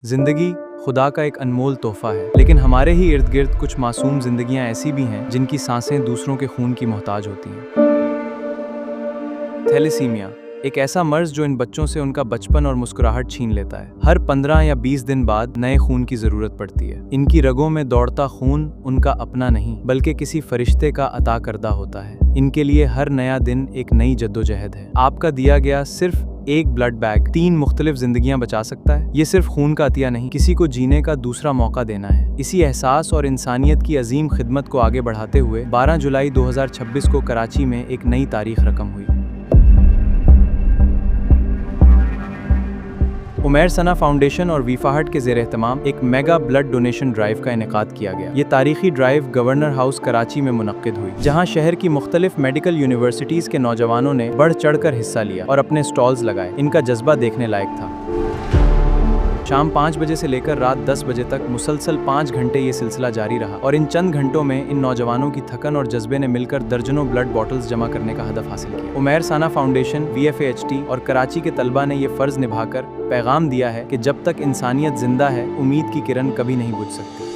जिंदगी खुदा का एक अनमोल तोहफा है, लेकिन हमारे ही इर्द गिर्द कुछ मासूम जिंदगियां ऐसी भी हैं जिनकी सांसें दूसरों के खून की मोहताज होती हैं। थैलेसीमिया एक ऐसा मर्ज जो इन बच्चों से उनका बचपन और मुस्कुराहट छीन लेता है। हर 15 या 20 दिन बाद नए खून की जरूरत पड़ती है। इनकी रगों में दौड़ता खून उनका अपना नहीं बल्कि किसी फरिश्ते का अता करदा होता है। इनके लिए हर नया दिन एक नई जद्दोजहद है। आपका दिया गया सिर्फ एक ब्लड बैग 3 मुख्तलिफ जिंदगियां बचा सकता है। ये सिर्फ खून का अतिया नहीं, किसी को जीने का दूसरा मौका देना है। इसी एहसास और इंसानियत की अजीम खिदमत को आगे बढ़ाते हुए 12 जुलाई 2026 को कराची में एक नई तारीख रकम हुई। उमैर सना फाउंडेशन और वीफाहट के ज़ेर एहतमाम एक मेगा ब्लड डोनेशन ड्राइव का इनेकाद किया गया। ये तारीखी ड्राइव गवर्नर हाउस कराची में मुनक्किद हुई, जहां शहर की मुख्तलिफ मेडिकल यूनिवर्सिटीज़ के नौजवानों ने बढ़ चढ़कर हिस्सा लिया और अपने स्टॉल्स लगाए। इनका जज्बा देखने लायक था। शाम 5 बजे से लेकर रात 10 बजे तक मुसलसल 5 घंटे ये सिलसिला जारी रहा और इन चंद घंटों में इन नौजवानों की थकन और जज्बे ने मिलकर दर्जनों ब्लड बॉटल्स जमा करने का हदफ हासिल किया। उमैर साना फाउंडेशन, VFAHT और कराची के तलबा ने ये फ़र्ज़ निभाकर पैगाम दिया है कि जब तक इंसानियत जिंदा है, उम्मीद की किरण कभी नहीं बुझ सकती।